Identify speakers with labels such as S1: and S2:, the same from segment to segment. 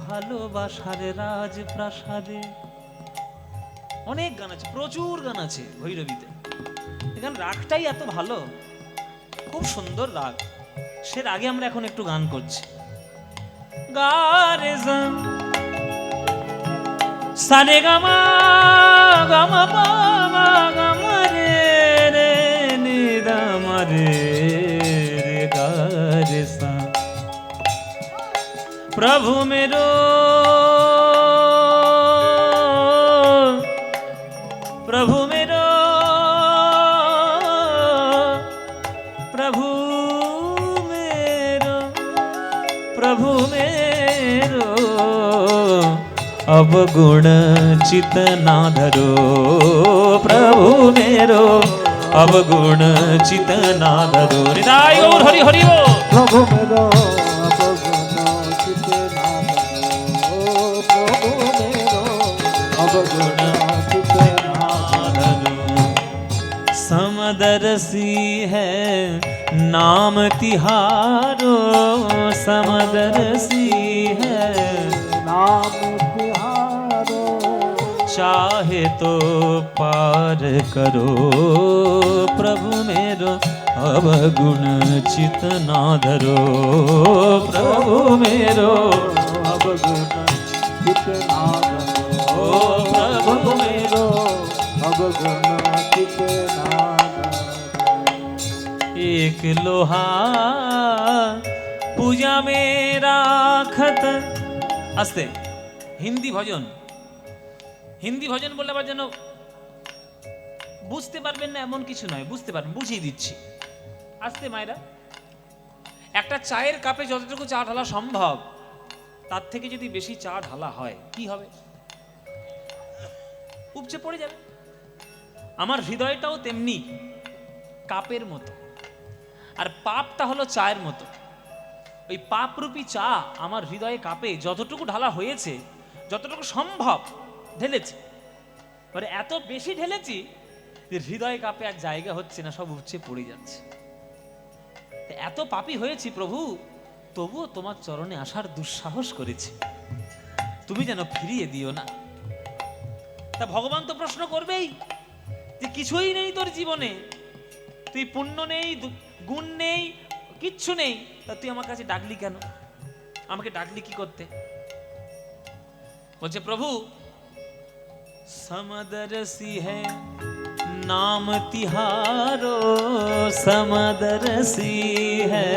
S1: ভালোবাসার রাজপ্রাসাদে। অনেক গান আছে, প্রচুর গান আছে ভৈরবীতে। এখানে রাগটাই এত ভালো, খুব সুন্দর রাগ। সে রাগে আমরা এখন একটু গান করছি। গারে সারে গামা গামা পামা গামা রে রে নি দামা রে রে গারে সা। प्रभु मेरो प्रभु मेरो प्रभु मेरो प्रभु मेरो अवगुण चित ना धरो। प्रभु मेरो अवगुण चित ना धरो। निताय गौर हरि हरि बोल।
S2: प्रभु मेरो
S1: समदरसी है नाम तिहारो। समदरसी है
S2: नाम तिहारो।
S1: चाहे तो पार करो। प्रभु मेरो अवगुण चित ना धरो। प्रभु मेरो
S2: अवगुण चित ना धरो।
S1: प्रभु मेरो
S2: अवगुण चित ना धरो।
S1: एक लोहा पूजा में राखत। आस्ते हिंदी भजन। হিন্দি ভজন বললে আবার যেন বুঝতে পারবেন না এমন কিছু নয়, বুঝতে পারবেন, বুঝিয়ে দিচ্ছি। আস্তে মায়েরা, একটা চায়ের কাপে যতটুকু চা ঢালা সম্ভব তার থেকে যদি বেশি চা ঢালা হয় কি হবে? উপচে পড়ে যাবে। আমার হৃদয়টাও তেমনি কাপের মতো, আর পাপটা হলো চায়ের মতো। ওই পাপরূপী চা আমার হৃদয়ে কাপে যতটুকু ঢালা হয়েছে, যতটুকু সম্ভব ঢেলেছি। মানে এত বেশি ঢেলেছি যে হৃদয় কাপে আর জায়গা হচ্ছে না, সব উপচে পড়ে যাচ্ছে। এত পাপী হয়েছি প্রভু, তবুও তোমার চরণে আসার দুঃসাহস করেছি, তুমি যেন ফিরিয়ে দিও না। তা ভগবান তো প্রশ্ন করবেই যে কিছুই নেই তোর জীবনে, তুই পুণ্য নেই, গুণ নেই, কিচ্ছু নেই, তা তুই আমার কাছে ডাকলি কেন? আমাকে ডাকলি কি করতে? বলছে প্রভু समदरसी है नाम तिहारो। समदरसी है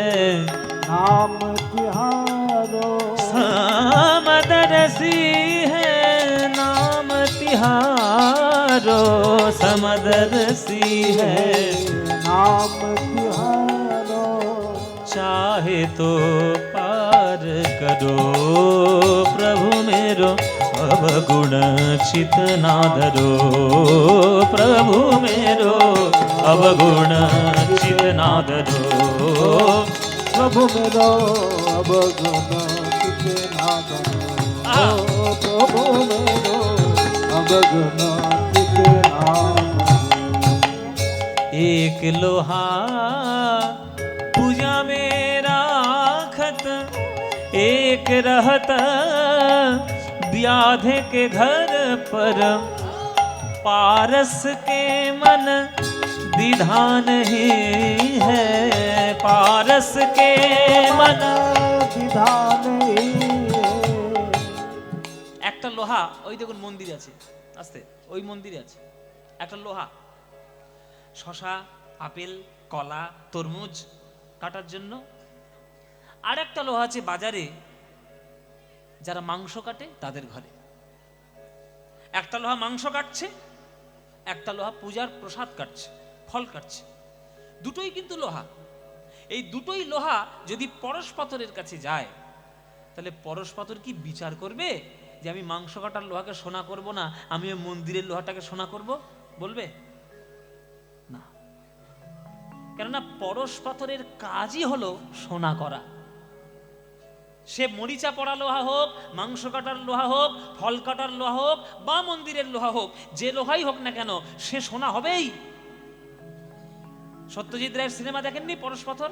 S2: नाम तिहारो।
S1: समदरसी है नाम तिहारो। समदरसी है
S2: नाम तिहारो।
S1: चाहे तो पार करो। प्रभु मेरो अवगुण चित ना धरो। प्रभु मेरो अवगुण चित ना धरो।
S2: प्रभु मेरो अवगुण चित ना धरो। प्रभु मेरो अवगुण चित ना धरो।
S1: एक लोहा पूजा में राखत, एक रहत व्याधे के घर पर। पारस के मन विधान ही है। पारस के मन
S2: विधान ही है।
S1: একটা লোহা, ওই দেখুন মন্দির আছে, আস্তে, ওই মন্দিরে আছে একটা লোহা। শশা, আপেল, কলা, তরমুজ কাটার জন্য। আর একটা লোহা আছে বাজারে, যারা মাংস কাটে তাদের ঘরে। একটা লোহা মাংস কাটছে, একটা লোহা পূজার প্রসাদ কাটছে, ফল কাটছে। দুটোই কিন্তু লোহা। এই দুটোই লোহা যদি পরশপাথরের কাছে যায়, তাহলে পরশপাথর কি বিচার করবে যে আমি মাংস কাটার লোহাকে সোনা করব না, আমি ওই মন্দিরের লোহাটাকে সোনা করব? বলবে না। কেননা পরশপাথরের কাজই হলো সোনা করা। সে মরিচা পড়া লোহা হোক, মাংস কাটার লোহা হোক, ফল কাটার লোহা হোক, বা মন্দিরের লোহা হোক, যে লোহাই হোক না কেন সে সোনা হবেই। সত্যজিৎ রায়ের সিনেমা দেখেননি পরশপাথর?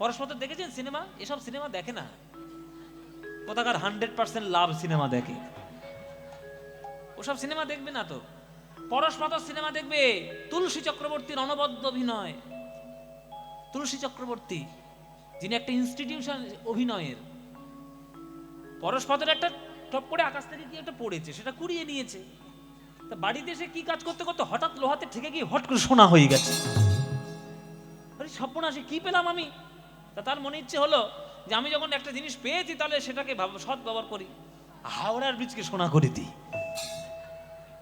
S1: পরশপাথর দেখেছেন সিনেমা? এসব সিনেমা দেখে না। কোথাকার 100% লাভ সিনেমা দেখে। ওসব সিনেমা দেখবে না তো, পরশপাথর সিনেমা দেখবে। তুলসী চক্রবর্তীর অনবদ্য অভিনয়, তুলসী চক্রবর্তী যিনি একটা ইনস্টিটিউশন অভিনয়ের। পরশপাথর একটা টপ করে আকাশ থেকে কি একটা পড়েছে, সেটা কুড়িয়ে নিয়েছে। তা বাড়িতে এসে কি কাজ করতে করতে হঠাৎ লোহাতে ঠেকে গিয়ে হট করে সোনা হয়ে গেছে। আরে সর্বনাশে কি পেলাম আমি। তা তার মনে ইচ্ছে হলো যে আমি যখন একটা জিনিস পেয়েছি তাহলে সেটাকে সৎ ব্যবহার করি, হাওড়ার ব্রিজকে সোনা করে দিই।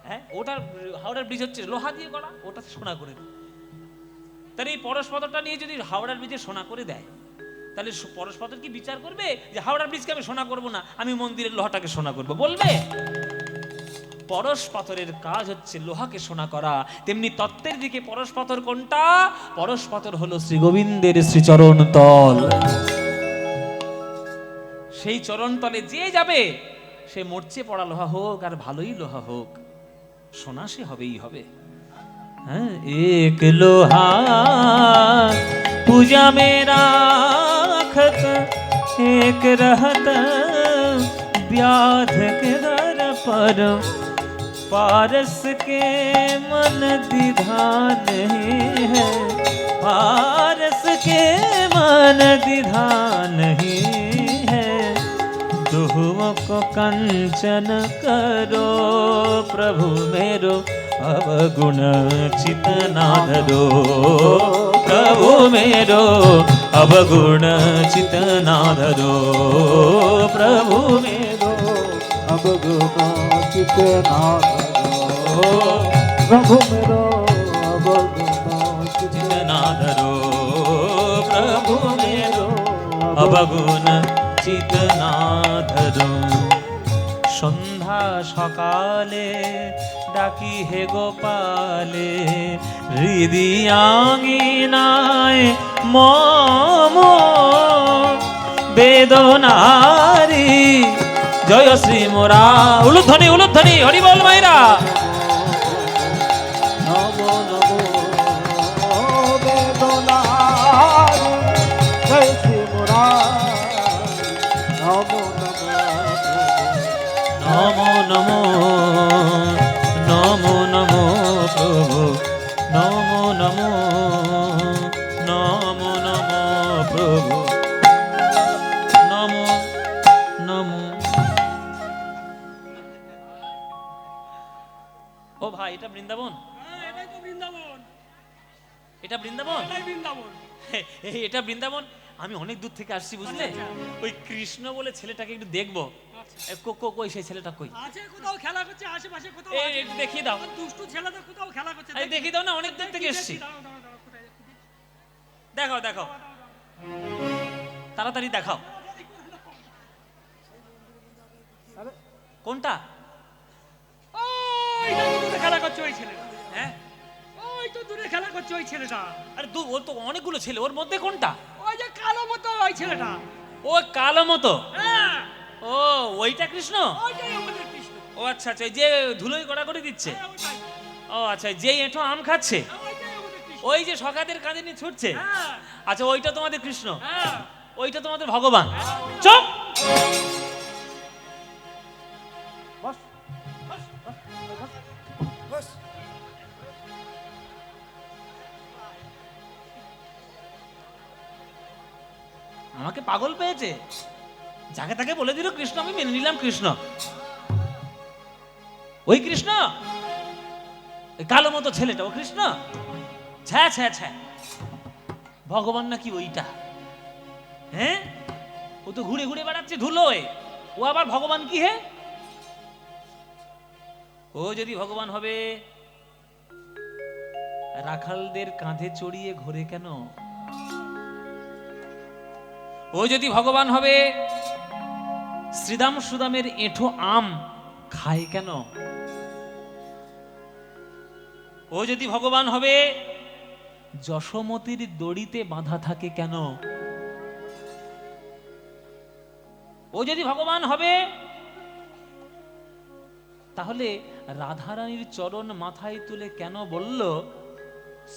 S1: হ্যাঁ, ওটার হাওড়ার ব্রিজ হচ্ছে লোহা দিয়ে করা, ওটা সোনা করে দিই। তাহলে এই পরশপাথরটা নিয়ে যদি হাওড়ার ব্রিজে সোনা করে দেয়, তাহলে পরশপাথর কি বিচার করবে যে হাওড়ার ব্রিজকে আমি সোনা করব না, আমি মন্দিরের লোহাটাকে সোনা করব? বলবে? পরশপাথরের কাজ হচ্ছে লোহাকে সোনা করা। তেমনি তত্ত্বের দিকে পরশপাথর কোনটা? পরশপাথর হলো শ্রী গোবিন্দের শ্রীচরণ তল। সেই চরণ তলে যে যাবে, সে মরচে পড়া লোহা হোক আর ভালোই লোহা হোক, সোনা সে হবেই হবে। হ্যাঁ, এক লোহা पूजा में राखत, एक रहत व्याध के दर पर, पारस के मन दिधान नहीं है, पारस के मन दिधान नहीं है। दुहुओं को कंचन करो प्रभु मेरो, अवगुण चित ना धरो प्रभु मेरो, अवगुण चित ना धरो प्रभु मेरो,
S2: अवगुण चित ना धरो प्रभु मेरो, अवगुण चित
S1: ना धरो प्रभु मेरो, अवगुण चित ना धरो। সন্ধ্যা সকালে ডাকি হে গোপালে, হৃদিয়াঙ্গিনায় মম বেদনারি জয় শ্রী মোরা। উলুধ্বনি উলুধ্বনি, হরি বল মাইরা।
S2: নমো নমো বেদনারি জয় শ্রী মুরারি, নমো
S1: নমো নমো নমো প্রভু, নমো নমো নমো নমো প্রভু, নমো নমো। ও ভাই, এটা বৃন্দাবন?
S3: এটাই তো বৃন্দাবন,
S1: এটা বৃন্দাবন?
S3: এটাই বৃন্দাবন।
S1: এটা বৃন্দাবন। আমি অনেক দূর থেকে আসছি, বুঝলে। ওই কৃষ্ণ বলে ছেলেটাকে একটু দেখবো। কই সেই ছেলেটা কই?
S3: আছে কোথাও খেলা করছে আশেপাশে কোথাও
S1: এই
S3: আছে।
S1: একটু দেখিয়ে দাও।
S3: দুষ্টু ছেলেদের কোথাও খেলা করছে।
S1: এই দেখিয়ে দাও না, অনেক দূর থেকে এসেছি।
S3: দাঁড়াও, দাঁড়াও, দাঁড়াও, কোথায় যাচ্ছি?
S1: দেখাও দেখাও, তাড়াতাড়ি দেখাও। কোনটা?
S3: ওই তো দূরে খেলা করছে ওই ছেলেটা।
S1: হ্যাঁ,
S3: ওই তো দূরে খেলা করছে ওই ছেলেটা।
S1: আরে ওর তো অনেকগুলো ছেলে, ওর মধ্যে কোনটা?
S3: ওই যে কালো মতো ওই ছেলেটা।
S1: ও কালো মতো?
S3: হ্যাঁ,
S1: ও ওইটা কৃষ্ণ?
S3: ওইটাই আমাদের কৃষ্ণ।
S1: ও আচ্ছা আচ্ছা, এই যে ধুলোই গড়াগড়ি দিচ্ছে।
S3: হ্যাঁ, ওইটাই।
S1: ও আচ্ছা, যে এঁঠো আম খাচ্ছে,
S3: হ্যাঁ, ওইটাই আমাদের কৃষ্ণ।
S1: ওই যে সখাদের কাঁধে নিয়ে ছুটছে।
S3: হ্যাঁ,
S1: আচ্ছা, ওইটা তোমাদের কৃষ্ণ,
S3: হ্যাঁ।
S1: ওইটা তোমাদের ভগবান। চুপ!
S2: বস বস।
S1: আমাকে পাগল পেয়েছে, যাকে তাকে বলে দিল কৃষ্ণ, আমি মেনে নিলাম কৃষ্ণ। ওই কৃষ্ণ, ওই কালো মতো ছেলেটা ও কৃষ্ণ? ছ্যা ছ্যা ছ্যা, ভগবান নাকি ওইটা? হ্যাঁ, ও তো ঘুরে ঘুরে বেড়াচ্ছে ধুলোয়, ও আবার ভগবান কি? হে, ও যদি ভগবান হবে, রাখালদের কাঁধে চড়িয়ে ঘোরে কেন? ও যদি ভগবান হবে, শ্রীদাম সুদামের এঁঠো আম খায় কেন? ও যদি ভগবান হবে, যশোমতির দড়িতে বাঁধা থাকে কেন? ও যদি ভগবান হবে, তাহলে রাধারানীর চরণ মাথায় তুলে কেন বলল,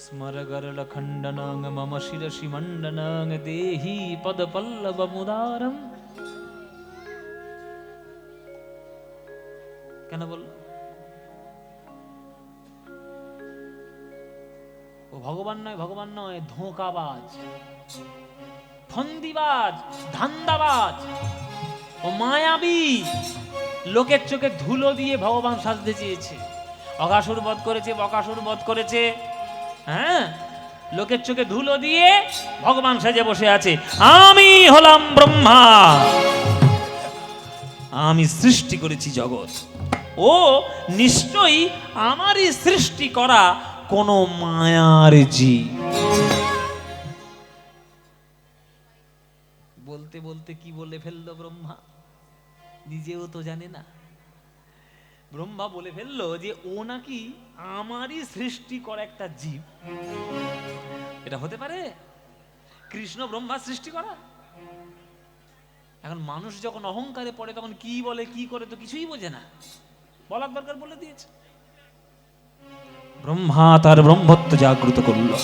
S1: স্মরগরল খণ্ডনং মম শিরসি মণ্ডনং দেহি পদ পল্লব মুদারম? কেন বলল? ও ভগবান নয়, ভগবান নয়, ধোঁকাবাজ, ফন্দিবাজ, ধান্দাবাজ, ও মায়াবী। লোকের চোখে ধুলো দিয়ে ভগবান সাজতে চেয়েছে। অঘাসুর বধ করেছে, বকাসুর বধ করেছে, হ্যাঁ, লোকের চোখে ধুলো দিয়ে ভগবান সেজে বসে আছে। আমি হলাম ব্রহ্মা, আমি সৃষ্টি করেছি জগৎ। ও নিশ্চয়ই আমারই সৃষ্টি করা কোন মায়ার জীব। বলতে বলতে কি বলে ফেললো ব্রহ্মা, নিজেও তো জানে না। ব্রহ্মা বলে ফেললো যে ও নাকি আমারই সৃষ্টি করা একটা জীব। এটা হতে পারে? কৃষ্ণ ব্রহ্মা সৃষ্টি করা? এখন মানুষ যখন অহংকারে পড়ে তখন কি বলে কি করে তো কিছুই বোঝে না, বলার দরকার বলে দিয়েছে। ব্রহ্মা তার ব্রহ্মত্ব জাগ্রত করলো।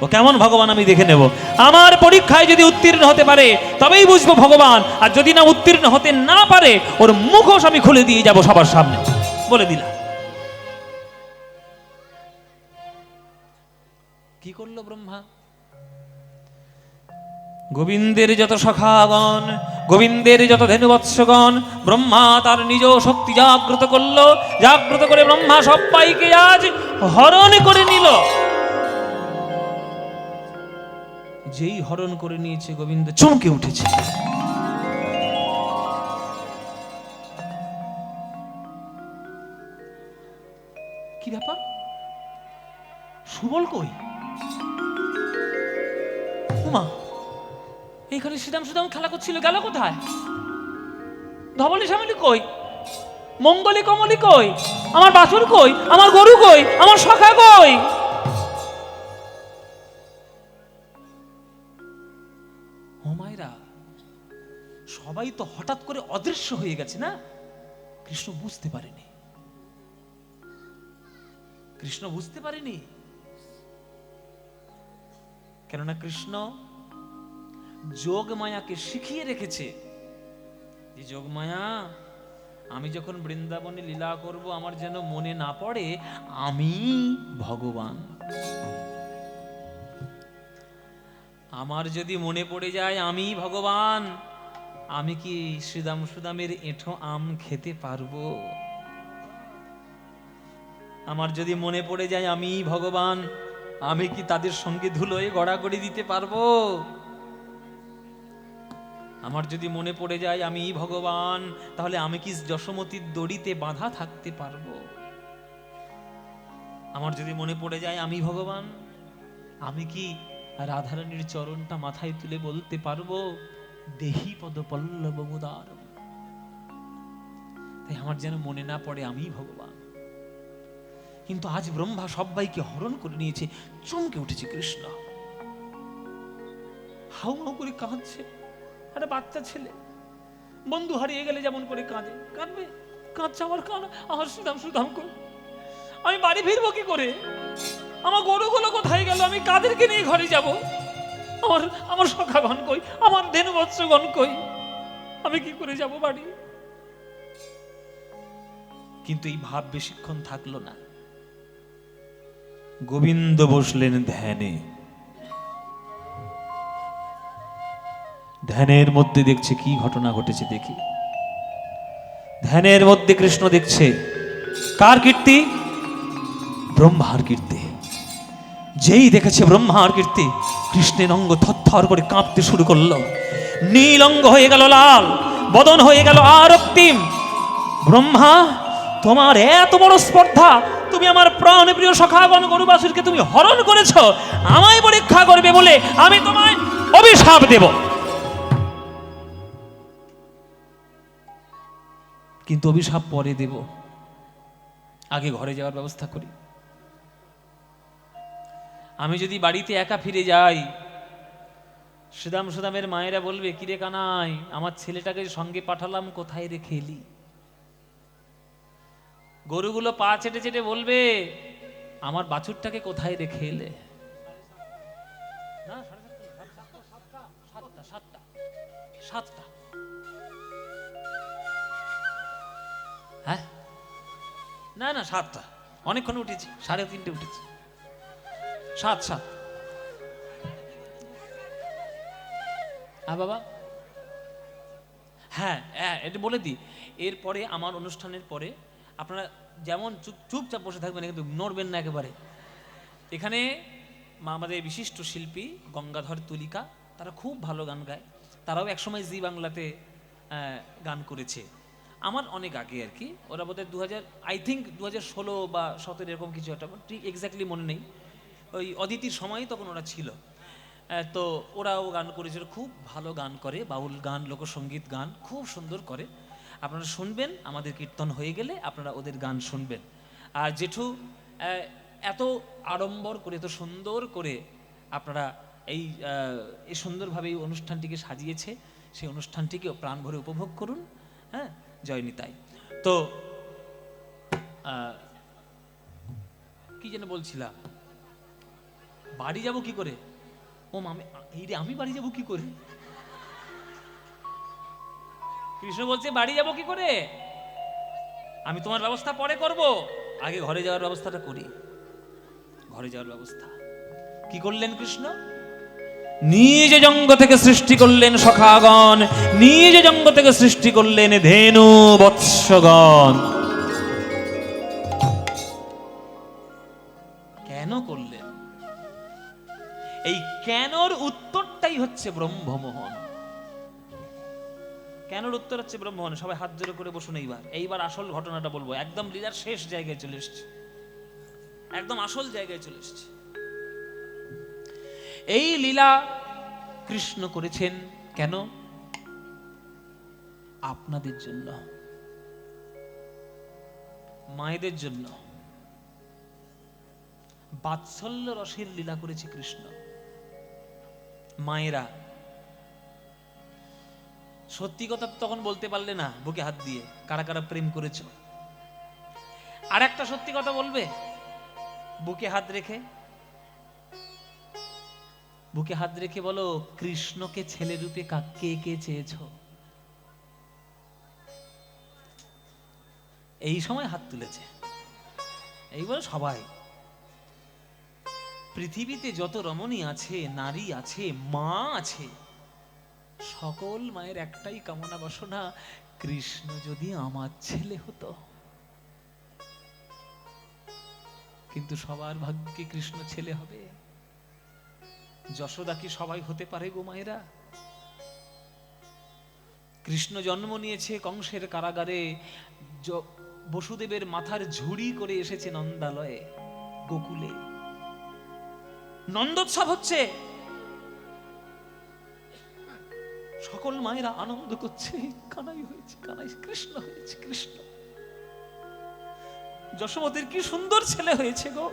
S1: ও কেমন ভগবান আমি দেখে নেব। আমার পরীক্ষায় যদি উত্তীর্ণ হতে পারে তবেই বুঝবো ভগবান, আর যদি না উত্তীর্ণ হতে না পারে ওর মুখোশ আমি খুলে দিয়ে যাব সবার সামনে, বলে দিলাম। কি করলো ব্রহ্মা? গোবিন্দের যত সখাগণ, গোবিন্দের যত ধেনুবৎসগণ, ব্রহ্মা তার নিজ শক্তি জাগ্রত করলো। জাগ্রত করে ব্রহ্মা সবাইকে আজ হরণ করে নিল। যেই হরণ করে নিয়েছে গোবিন্দ চমকে উঠেছে। কি ব্যাপার? সুবল কই? উমা, এইখানে শ্রীরাম সুদাম খেলা করছিল, গেল কোথায়? ধবলি শ্যামলি কই? মঙ্গলি কমলি কই? আমার বাছুর কই? আমার গরু কই? আমার সখা কই? ও মায়েরা, সবাই তো হঠাৎ করে অদৃশ্য হয়ে গেছে না? কৃষ্ণ বুঝতে পারেনি, কৃষ্ণ বুঝতে পারেনি। কেননা কৃষ্ণ যোগ মায়াকে শিখিয়ে রেখেছে যে যোগ মায়া, আমি যখন বৃন্দাবনে লীলা করব আমার যেন মনে না পড়ে আমি ভগবান। আমার যদি মনে পড়ে যায় আমি ভগবান, আমি কি শ্রীদাম সুদামের এঁঠো আম খেতে পারবো? আমার যদি মনে পড়ে যায় আমি ভগবান, আমি কি তাদের সঙ্গে ধুলোয় গড়াগড়ি দিতে পারবো? আমার যদি মনে পড়ে যায় আমি ভগবান, তাহলে আমি কি যশোমতীর দড়িতে বাঁধা থাকতে পারবো? আমার যদি মনে পড়ে যায় আমি ভগবান, আমি কি রাধারানীর চরণটা মাথায় তুলে বলতে পারবো দেহি পদ পল্লব মুদারম? তাই আমার যেন মনে না পড়ে আমি ভগবান। কিন্তু আজ ব্রহ্মা সবাইকে হরণ করে নিয়েছে। চমকে উঠেছে কৃষ্ণ, হাউ হাউ করে কাঁদছে। আরে বাচ্চা ছেলে, বন্ধু হারিয়ে গেলে যেমন করে কাঁদে, কাঁদবে? কাঁদছে আমার আমার সুদাম সুদাম করে। আমি বাড়ি ফিরবো কি করে? আমার গরুগুলো কোথায় গেল? আমি কাদেরকে নিয়ে ঘরে যাব? আমার আমার সখাগণ কই? আমার ধেনুবৎসগণ কই? আমি কি করে যাব বাড়ি? কিন্তু এই ভাব বেশিক্ষণ থাকলো না। গোবিন্দ বসলেন ধ্যানে। ধ্যানের মধ্যে দেখছে কি ঘটনা ঘটেছে দেখি। ধ্যানের মধ্যে কৃষ্ণ দেখছে কার কীর্তি? ব্রহ্মার কীর্তি। যেই দেখেছে ব্রহ্মার কীর্তি, কৃষ্ণের অঙ্গ থরথর করে কাঁপতে শুরু করলো। নীল অঙ্গ হয়ে গেল লাল, বদন হয়ে গেল আর রক্তিম। ব্রহ্মা, তোমার এত বড় স্পর্ধা, তুমি আমার প্রাণ প্রিয় সখাগণ গরু বাছুরকে তুমি হরণ করেছো, আমায় পরীক্ষা করবে বলে আমি তোমায় অভিশাপ দেব। কিন্তু অভিশাপ পরে দেব, আগে ঘরে যাওয়ার ব্যবস্থা করি। আমি যদি বাড়িতে একা ফিরে যাই, সুদাম সুদামের মায়েরা বলবে কিরে কানাই, আমার ছেলেটাকে সঙ্গে পাঠালাম কোথায় রেখে এলি? গরুগুলো পা চেটে চেটে বলবে আমার বাছুরটাকে কোথায় রেখে এলে? না, সাতটা। হ্যাঁ, না না 7টা, অনেকক্ষণ উঠেছি, 3:30 উঠেছি। 7 বাবা। হ্যাঁ হ্যাঁ, এটা বলে দিই, এরপরে আমার অনুষ্ঠানের পরে আপনারা যেমন চুপচাপ বসে থাকবেন, কিন্তু নড়বেন না একেবারে। এখানে আমাদের বিশিষ্ট শিল্পী গঙ্গাধর তুলিকা, তারা খুব ভালো গান গায়। তারাও একসময় জি বাংলাতে গান করেছে, আমার অনেক আগে আর কি। ওরা বোধহয় 2016 বা 17 এরকম কিছু একটা, ঠিক এক্স্যাক্টলি মনে নেই। ওই অদিতির সময়ই তখন ওরা ছিল। তো ওরাও গান করেছিল, খুব ভালো গান করে, বাউল গান, লোকসঙ্গীত গান খুব সুন্দর করে। আপনারা শুনবেন, আমাদের কীর্তন হয়ে গেলে আপনারা ওদের গান শুনবেন। আর জেঠু এত আড়ম্বর করে, এত সুন্দর করে আপনারা এই সুন্দরভাবে এই অনুষ্ঠানটিকে সাজিয়েছে, সেই অনুষ্ঠানটিকে প্রাণ ভরে উপভোগ করুন। হ্যাঁ, জয় নিতাই। তো কি যেন বলছিলাম, বাড়ি যাব কি করে? ও মামে, এই রে, আমি বাড়ি যাব কি করে? কৃষ্ণ বলছে বাড়ি যাব কি করে? আমি তোমার ব্যবস্থা পরে করব, আগে ঘরে যাওয়ার ব্যবস্থাটা করি। ঘরে যাওয়ার ব্যবস্থা কি করলেন কৃষ্ণ? নিজ জঙ্গ থেকে সৃষ্টি করলেন সখাগণ, নিজ জঙ্গ থেকে সৃষ্টি করলেন ধেনু বৎসগণ। কেন করলেন? এই কেনর উত্তরটাই হচ্ছে ব্রহ্মমোহন। কেনর উত্তর হচ্ছে ব্রহ্মমোহন। সবাই হাত জোড়ো করে বসুন। এইবার আসল ঘটনাটা বলবো। একদম লীলার শেষ জায়গায় চলে এসছে, একদম আসল জায়গায় চলে এসছে। এই লীলা কৃষ্ণ করেছেন কেন? আপনাদের জন্য, মায়েদের জন্য। বাৎসল্য রসের লীলা করেছে কৃষ্ণ। মায়েরা সত্যি কথা তখন বলতে পারলে না, বুকে হাত দিয়ে কারা কারা প্রেম করেছ। আর একটা সত্যি কথা বলবে, বুকে হাত রেখে, বুকে হাত রেখে বলো, কৃষ্ণকে ছেলে রূপে কে কে চেয়েছ? এই সময় হাত তুলেছে। এইবার সবাই, পৃথিবীতে যত রমণী আছে, নারী আছে, মা আছে, সকল মায়ের একটাই কামনা বাসনা, কৃষ্ণ যদি আমার ছেলে হতো। কিন্তু সবার ভাগ্যে কৃষ্ণ ছেলে হবে? যশোদা কি সবাই হতে পারে গো মায়েরা? কৃষ্ণ জন্ম নিয়েছে কংসের কারাগারে, বসুদেবের মাথার ঝুড়ি করে এসেছে নন্দালয়ে, গোকুলে নন্দোৎসব হচ্ছে, সকল মায়েরা আনন্দ করছে, কানাই হয়েছে, কানাই কৃষ্ণ হয়েছে, কৃষ্ণ। যশোমতির কি সুন্দর ছেলে হয়েছে গো।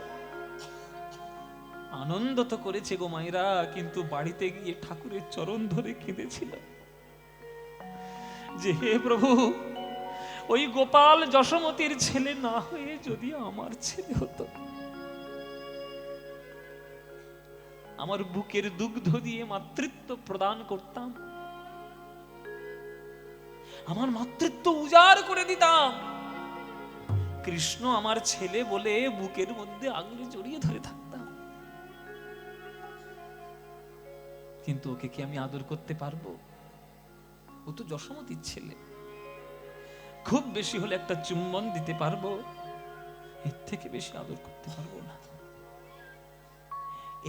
S1: আনন্দ তো করেছে গো মায়েরা, কিন্তু বাড়িতে গিয়ে ঠাকুরের চরণ ধরে কেঁদেছিল যে হে প্রভু, ওই গোপাল যশোমতির ছেলে না হয়ে যদি আমার ছেলে হতো, আমার বুকের দুগ্ধ দিয়ে মাতৃত্ব প্রদান করতাম, আমার মাতৃত্ব উজাড় করে দিতাম, কৃষ্ণ আমার ছেলে বলে বুকের মধ্যে আঙুলে জড়িয়ে ধরে থাকতাম। কিন্তু ওকে কি আমি আদর করতে পারবো? ও তো যশোমতির ছেলে। খুব বেশি হলে একটা চুম্বন দিতে পারবো, এর থেকে বেশি আদর করতে পারবো না।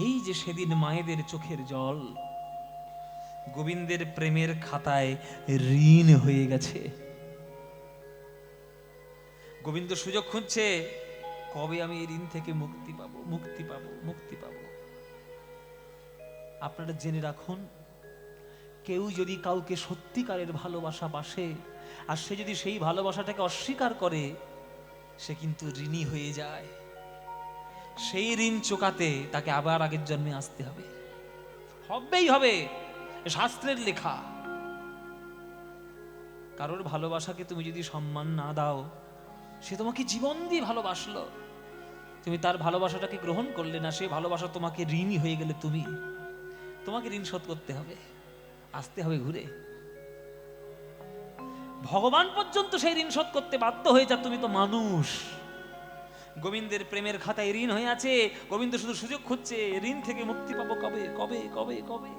S1: এই যে সেদিন মায়েদের চোখের জল গোবিন্দের প্রেমের খাতায় ঋণ হয়ে গেছে। গোবিন্দ সুযোগ খুঁজছে, কবে আমি এই ঋণ থেকে মুক্তি পাবো, মুক্তি পাবো, মুক্তি পাবো। আপনারা জেনে রাখুন, কেউ যদি কাউকে সত্যিকারের ভালোবাসা বাসে, আর সে যদি সেই ভালোবাসাটাকে অস্বীকার করে, সে কিন্তু ঋণী হয়ে যায়। সেই ঋণ চোকাতে তাকে আবার আগের জন্মে আসতে হবে, হবেই হবে, শাস্ত্রের লেখা। কারোর ভালোবাসাকে তুমি যদি সম্মান না দাও, সে তোমাকে জীবন দিয়ে ভালোবাসলো, তুমি তার ভালোবাসাটাকে গ্রহণ করলে না, সে ভালোবাসা তোমাকে ঋণী হয়ে গেলে তোমাকে ঋণ শোধ করতে হবে, আসতে হবে ঘুরে। ভগবান পর্যন্ত সেই ঋণ শোধ করতে বাধ্য হয়ে যা, তুমি তো মানুষ, গোবিন্দের প্রেমের খাতায় ঋণ হয়ে আছে। গোবিন্দ শুধু সুযোগ খুঁজছে, ঋণ থেকে মুক্তি পাবো কবে কবে কবে কবে।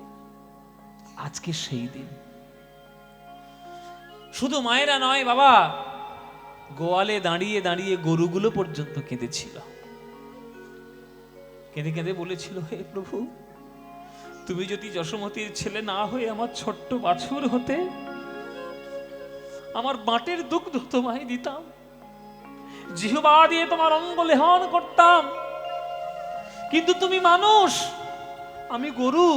S1: আজকে সেই দিন। শুধু মায়েরা নয় বাবা, গোয়ালে দাঁড়িয়ে দাঁড়িয়ে গরুগুলো পর্যন্ত কেঁদেছিল। কেঁদে কেঁদে বলেছিল, হে প্রভু, তুমি যদি যশোমতীর ছেলে না হয়ে আমার ছোট্ট বাছুর হতে, আমার বাটের দুগ্ধ তোমায় দিতাম, জিহ্বা দিয়ে তোমার অঙ্গ লেহন করতাম। কিন্তু তুমি মানুষ, আমি গরু,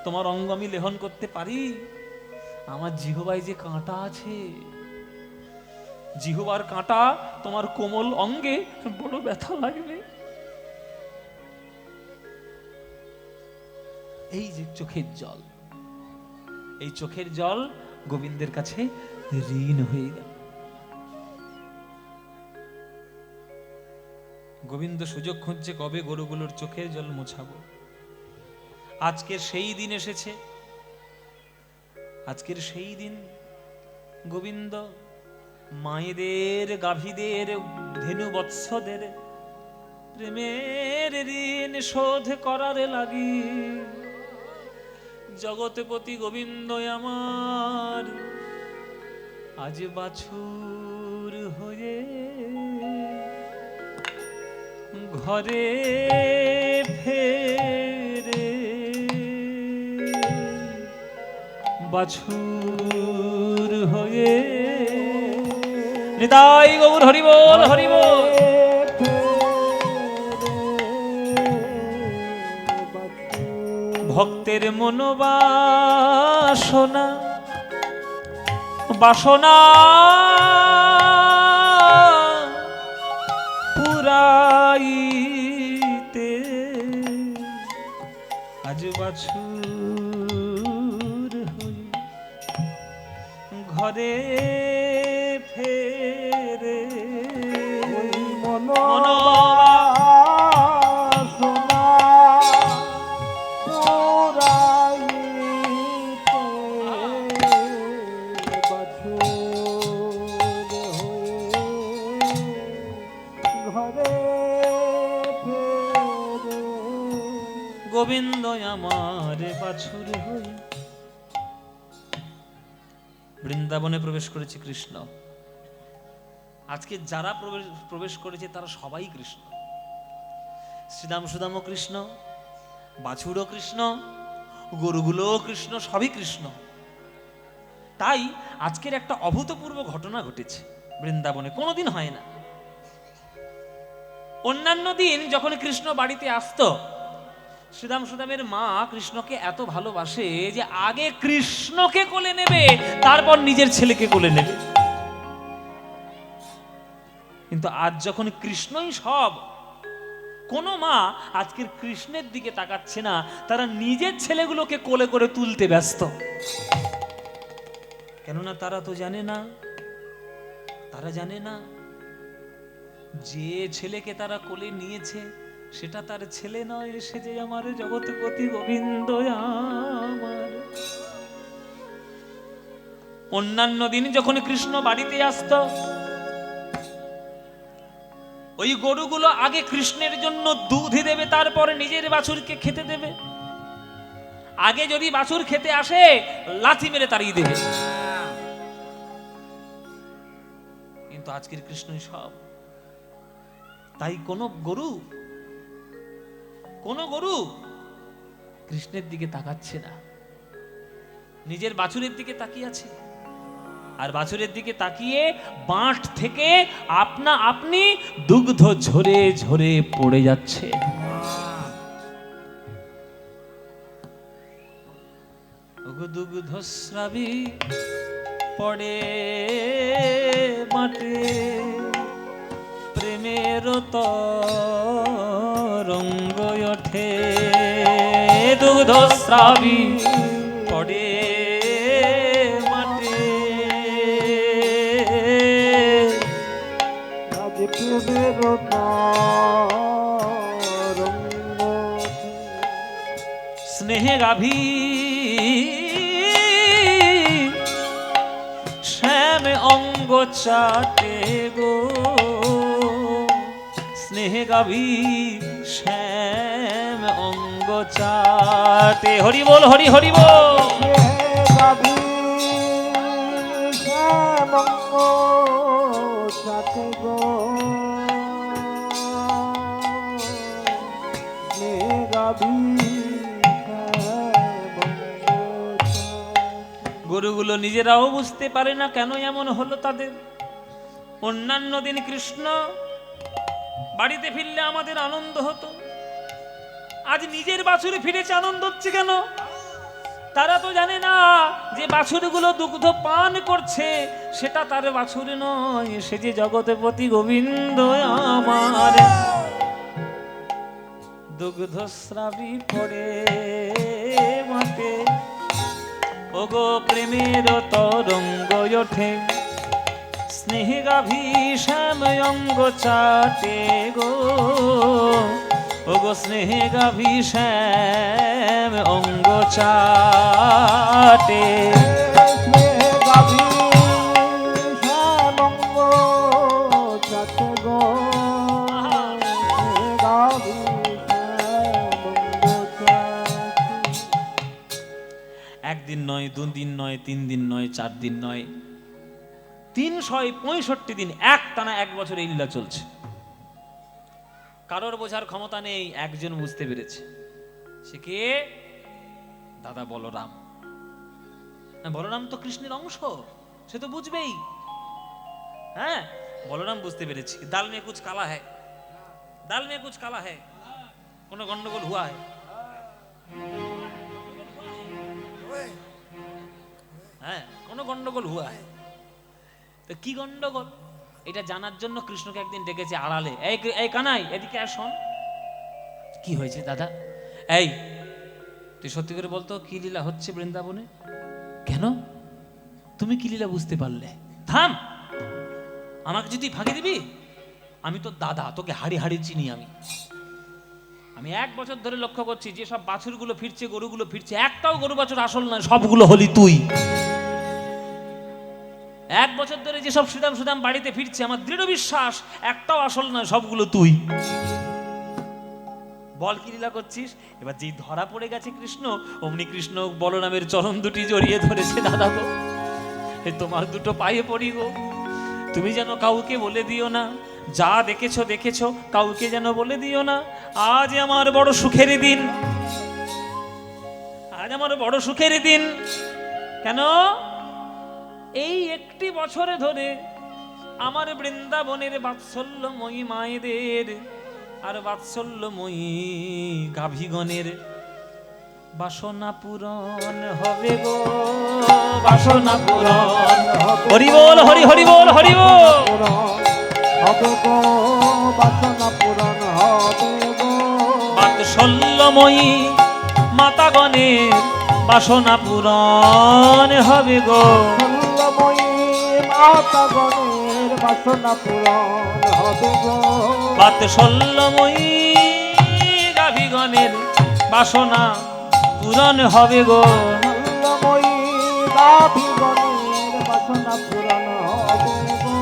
S1: তোমার অঙ্গ আমি লেহন করতে পারি? আমার জিহ্বায় যে কাঁটা আছে, জিহ্বার কাঁটা তোমার কোমল অঙ্গে বড় ব্যথা লাগবে। এই যে চোখের জল, এই চোখের জল গোবিন্দের কাছে ঋণ হয়ে গেল। গোবিন্দ সুযোগ খুঁজছে কবে গরুগুলোর চোখের জল মোছাবো। আজকের সেই দিন এসেছে, আজকের সেই দিন। গোবিন্দ মায়েদের, গাভীদের, ধেনু বৎসদের প্রেমের ঋণ শোধ করার লাগি জগৎপতি গোবিন্দ আমার আজ বাছুর হয়ে ঘরে ফেরে। বাছুর হয়ে নিতাই গৌর হরি বল, হরি বল। ভক্তের মনোবাসনা বাসনা পুরাইতে আজ বাছুর হই ঘরে ফেরে। গোবিন্দ আমার বাছুর হই। বৃন্দাবনে প্রবেশ করেছে কৃষ্ণ। আজকে যারা প্রবেশ করেছে তারা সবাই কৃষ্ণ। শ্রীদাম সুদামও কৃষ্ণ, বাছুরও কৃষ্ণ, গরুগুলোও কৃষ্ণ, সবই কৃষ্ণ। তাই আজকের একটা অভূতপূর্ব ঘটনা ঘটেছে বৃন্দাবনে, কোনোদিন হয় না। অন্যান্য দিন যখন কৃষ্ণ বাড়িতে আসতো, শ্রীদাম সুদামের মা কৃষ্ণকে এত ভালোবাসে যে আগে কৃষ্ণকে কোলে নেবে, তারপর নিজের ছেলেকে কোলে নেবে। কিন্তু আজ যখন কৃষ্ণই সব, কোন মা আজকের কৃষ্ণের দিকে তাকাচ্ছে না, তারা নিজের ছেলেগুলোকে কোলে করে তুলতে ব্যস্ত। কেননা তারা তো জানে না, তারা জানে না যে ছেলেকে তারা কোলে নিয়েছে সেটা তার ছেলে নয়, সে যে আমার জগৎপতি গোবিন্দ আমার। অন্যান্য দিন যখন কৃষ্ণ বাড়িতে আসতো, ওই গরুগুলো আগে কৃষ্ণের জন্য দুধ দেবে, তারপরে নিজের বাছুরকে খেতে দেবে। আগে যদি বাছুর খেতে আসে, লাথি মেরে তাড়িয়ে দেবে। কিন্তু আজকের কৃষ্ণই সব। তাই কোন গরু কৃষ্ণের দিকে তাকাচ্ছে না, নিজের বাছুরের দিকে তাকিয়ে আছে। আর বাছুরের দিকে তাকিয়ে বাঁট থেকে আপনি দুগ্ধ ঝরে ঝরে পড়ে যাচ্ছে। দুগ্ধস্রাবী পড়ে মাঠে, প্রেমের তরঙ্গ ওঠে। দুগ্ধস্রাবী পড়ে মাঠে,
S2: প্রেমের তরঙ্গ
S1: স্নেহে গাভী শ্যাম অঙ্গ চাটে গো। স্নেহে গাভী শ্যাম অঙ্গ চাটে। হরি বল, হরি হরি বল।
S2: গাভী শ্যামঙ্গ চাটে গো, গাভী
S1: গরুগুলো নিজেরাও বুঝতে পারে না কেন এমন হলো তাদের। অন্যান্য দিন কৃষ্ণ বাড়িতে ফিরলে আমাদের আনন্দ হতো, আজ নিজের বাছুরে ফিরেছে আনন্দ হচ্ছে কেন? তারা তো জানে না যে বাছুরগুলো দুগ্ধ পান করছে সেটা তার বাছুর নয়, সে যে জগৎপতি গোবিন্দ আমার দুগ্ধস্রাবী পড়ে মাঠে। ওগো প্রেমের তরঙ্গ ওঠে, স্নেহ গাভী শ্যাম অঙ্গ চাটে গো, ওগো স্নেহ গাভী শ্যাম অঙ্গ চাটে।
S2: গাভী শ্যামঙ্গ চাটে গো, গাভী শ্যামঙ্গ চাটে।
S1: একদিন নয়, দুদিন নয়, 3 দিন নয়, 4 দিন নয়, 365 দিন একটানা 1 বছর এই লীলা চলছে। কারোর বোঝার ক্ষমতা নেই, একজন বুঝতে পেরেছে। সে কে? দাদা বলরাম। বলরাম তো কৃষ্ণের অংশ, সে তো বুঝবেই। হ্যাঁ, বলরাম বুঝতে পেরেছে দাল মে কুছ কালা হ্যায়, দাল মে কুছ কালা হ্যায়, কোনো গন্ডগোল হুয়া হ্যায়। হ্যাঁ, কোনো গন্ডগোল হুয়া হ্যায়। তো কি গন্ডগোল এটা জানার জন্য কৃষ্ণকে একদিন ডেকেছে আড়ালে। এই কানাই, এদিকে আর শোন। কি হয়েছে দাদা? এই তুই সত্যি করে বলতো কি লীলা হচ্ছে বৃন্দাবনে? কেন তুমি কি লীলা বুঝতে পারলে? থাম, আমাকে যদি ফাঁকি দিবি, আমি তো দাদা, তোকে হাড়ি হাড়ি চিনি। আমি 1 বছর ধরে লক্ষ্য করছি যে সব বাছুরগুলো ফিরছে, গরুগুলো ফিরছে, একটাও গরু বাছুর আসল নয়, সবগুলো হলি তুই। 1 বছর ধরে যেসব সুদাম সুদাম বাড়িতে ফিরছে, আমার দৃঢ় বিশ্বাস একটাও আসল নয়, সবগুলো তুই। বল কি লীলা করছিস? এবার যেই ধরা পড়ে গেছে কৃষ্ণ, অমনি কৃষ্ণ বলরামের চরণ দুটি জড়িয়ে ধরেছে। দাদা গো, তোমার দুটো পায়ে পড়ি গো, তুমি যেন কাউকে বলে দিও না, যা দেখেছো দেখেছো, কাউকে যেন বলে দিও না। আজ আমার বড় সুখের দিন, আজ আমার বড় সুখের দিন। কেন? এই 1 বছরে ধরে আমার বৃন্দাবনের বাৎসল্যময়ী মায়েদের আর বাৎসল্যময়ী গাভীগণের বাসনা পূরণ হবে গো, বাসনা পূরণ। হরি বল, হরি হরি বল, হরি বল।
S2: হবে গো, বাসনা পূরণ হবে গো,
S1: বাৎসল্যময়ী মাতাগণের বাসনা পূরণ হবে গো,
S2: বাৎসল্যময়ী মাতাগণের বাসনা পূরণ হবে গো,
S1: বাৎসল্যময়ী গাভীগণের বাসনা পূরণ হবে গো,
S2: বাৎসল্যময়ী গাভীগণের বাসনা পূরণ হবে গো,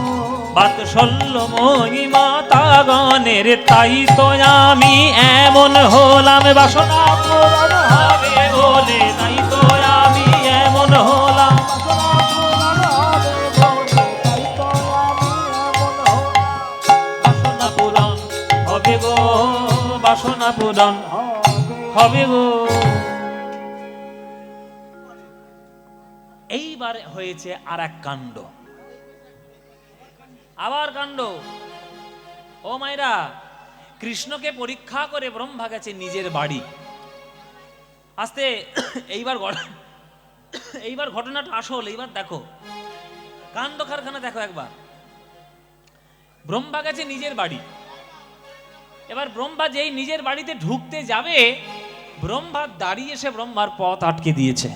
S1: বাৎসল্যময়ী মাতাগণের। তাই তো আমি এমন হলাম, বাসনা পূরণ হবে বলে, তাই তো আমি এমন হলাম, বাসনা পূরণ হবে গো, বাসনা পূরণ হবে গো। এইবার হয়েছে আর এক কাণ্ড, আবার কাণ্ড। ও মায়েরা, কৃষ্ণকে পরীক্ষা করে ব্রহ্মা গেছে নিজের বাড়ি। আস্তে এইবার ঘটনাটা আসল। এইবার দেখো কাণ্ড কারখানা, দেখো একবার। ব্রহ্মা গেছে নিজের বাড়ি। এবার ব্রহ্মা যেই নিজের বাড়িতে ঢুকতে যাবে, ব্রহ্মা দাঁড়িয়ে এসে ব্রহ্মার পথ আটকে দিয়েছে।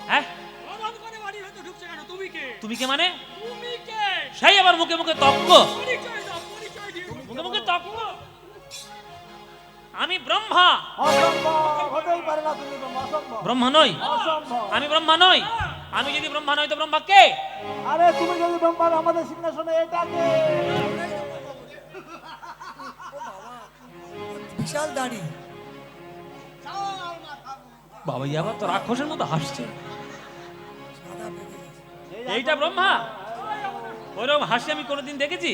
S1: হ্যাঁ, তুমি কে মানে? সেই আবার মুখে মুখে তর্ক, মুখে মুখে তর্ক। আমি ব্রহ্মা,
S2: অসম্ভব হতেই পারে না, তুমি ব্রহ্মা, অসম্ভব,
S1: ব্রহ্মা নই,
S2: অসম্ভব।
S1: আমি ব্রহ্মা নই। আমি যদি ব্রহ্মা নই তো ব্রহ্মা কে?
S2: আরে তুমি যদি ব্রহ্মার আমাদের সিংহাসনে এটাকে
S4: বিশাল দাড়ি।
S1: বাবা আবার তো রাক্ষসের মতো হাসছে।
S4: সাদা বেঁধে গেছে।
S1: এইটা ব্রহ্মা? ওরকম হাসি আমি কোনোদিন দেখেছি?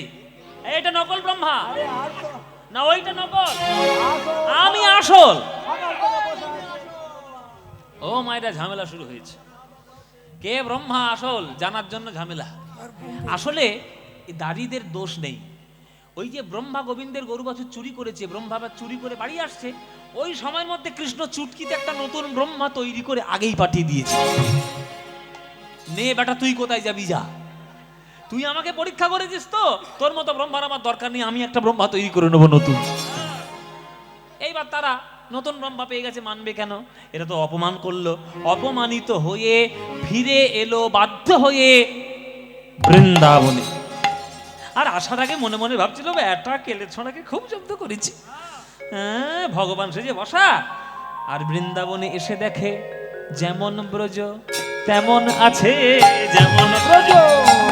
S1: এইটা নকল ব্রহ্মা
S2: আরে আর তো
S1: না ওইটা নকল?
S2: আসো,
S1: আমি আসল।
S2: সকাল থেকে বসে আছি।
S1: ও মায়েরা ঝামেলা শুরু হয়েছে। কে ব্রহ্মা আসল জানার জন্য ঝামেলা। আসলে এই দাড়িদের দোষ নেই। ওই যে ব্রহ্মা গোবিন্দের গরু বাছুর চুরি করেছে, ব্রহ্মা আবার চুরি করে বাড়ি আসছে, ওই সময়ের মধ্যে কৃষ্ণ চুটকিতে একটা নতুন ব্রহ্মা তৈরি করে আগেই পাঠিয়ে দিয়েছে। নে বেটা তুই কোথায় যাবি যা, তুই আমাকে পরীক্ষা করেছিস তো, তোর মতো ব্রহ্মার আমার দরকার নেই, আমি একটা ব্রহ্মা তৈরি করে নেবো নতুন। এইবার তারা নতুন ব্রহ্মা পেয়ে গেছে, মানবে কেন? এটা তো অপমান করলো। অপমানিত হয়ে ফিরে এলো বাধ্য হয়ে বৃন্দাবনে। আর আসার আগে মনে মনে ভাবছিল একটা কেলে ছড়াকে খুব জব্দ করেছি, হ্যাঁ ভগবান সেজে বসা। আর বৃন্দাবনে এসে দেখে যেমন ব্রজ তেমন আছে, যেমন ব্রজ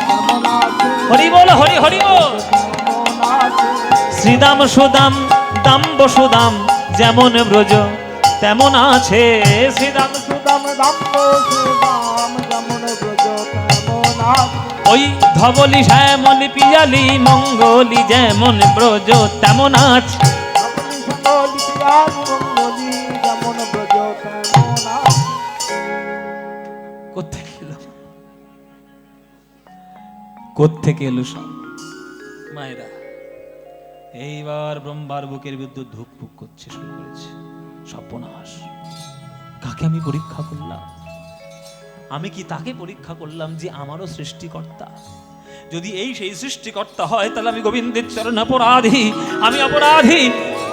S2: কেমন আছে,
S1: হরি বল হরি হরি বল।
S2: কেমন আছে,
S1: শ্রীদাম সুদাম দাম বসুদাম যেমন ব্রজ তেমন আছে, শ্রীদাম
S2: সুদাম দাম সুদাম যেমন ব্রজ তেমন আছে।
S1: ওই ধবলি শ্যামলি পিয়ালি মঙ্গলি যেমন ব্রজ তেমন আছে।
S2: আপনি সকল পিয়ারি মঙ্গলি যেমন ব্রজ তেমন আছে।
S1: কোত্থেকে এলো, কোত্থেকে এলো সব মায়েরা? এইবার ব্রহ্মার বুকের বিদ্যুৎ ধুকপুক করছে, শুরু করেছে। সর্বনাশ, কাকে আমি পরীক্ষা করলাম? আমি কি তাকে পরীক্ষা করলাম যে আমারও সৃষ্টিকর্তা? যদি এই সেই সৃষ্টিকর্তা হয় তাহলে আমি গোবিন্দের চরণ অপরাধী, আমি অপরাধী।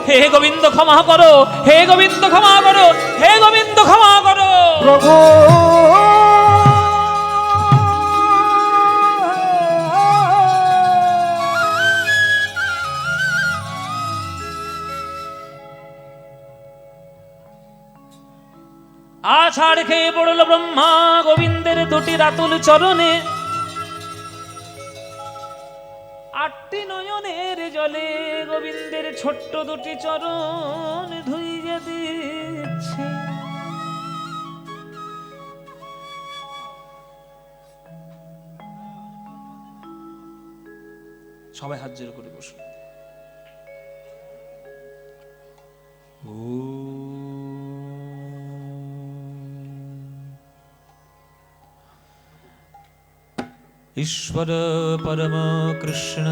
S1: হে গোবিন্দ ক্ষমা করো, হে গোবিন্দ ক্ষমা করো, হে গোবিন্দ ক্ষমা করো।
S2: প্রভু
S1: আছাড় খেয়ে পড়ল ব্রহ্মা গোবিন্দের দুটি রাতুল চরণে। আটটি নয়নের জলে গোবিন্দের ছোট্ট দুটি চরণ ধুইয়ে দিচ্ছে। সবাই হাত জোড় করে বসুন। ईश्वर परम कृष्ण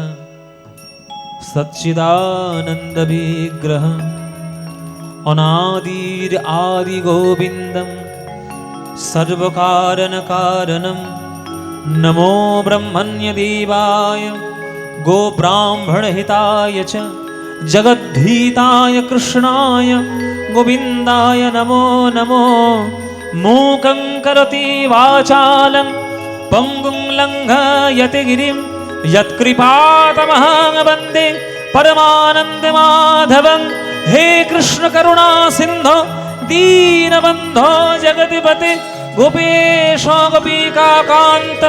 S1: सच्चिदानंद विग्रह अनादिर आदि गोविंदम सर्वकारण कारणम नमो ब्रह्मण्य देवाय गो ब्राह्मण हिताय च जगद्धीताय कृष्णाय गोविंदाय नमो नमो। मूकं करोति वाचालं पंगुं लंघयति गिरिं यत्कृपातमहं वन्दे परमानन्दमाधवं। हे कृष्ण करुणा सिन्धो दीनबन्धो जगतिपते गोपेश गोपिकान्त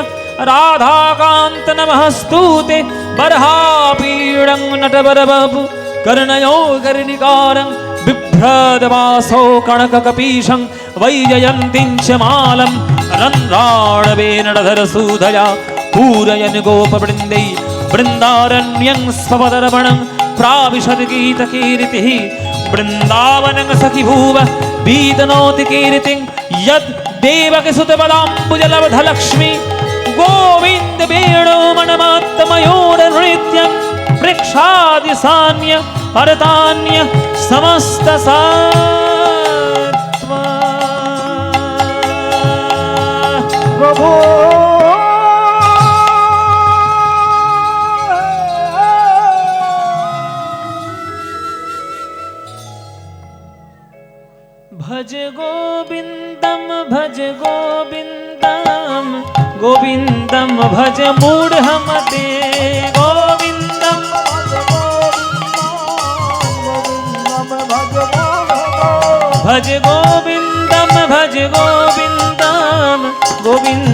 S1: राधाकान्त नमस्तुते। बर्हापीडं नटवरवपु कर्णयो कर्णिकारं बिभ्रदवासो कणककपीशं वैजयन्तीं च मालं रन्ध्राणवेनधरसूधया पूरयन् गोपवृन्दै वृन्दारण्यं स्वपदर्पणं प्राविशद् गीतकीर्तिः। वृन्दावनं सखिभुव बीतनोति कीर्तिं यद् देवकीसुतपदाम्बुजलब्धलक्ष्मी गोविन्द वेणुमणमात्तमयोरनृत्यं वृक्षादिसान्य अरतान्य समस्तसात्वा।
S2: প্রভু
S1: भज गोविन्दं भज गोविन्दं गोविन्दं भज मूढमते गोविन्दं भज गोविन्दं भज गोविन्दं गोविन्दं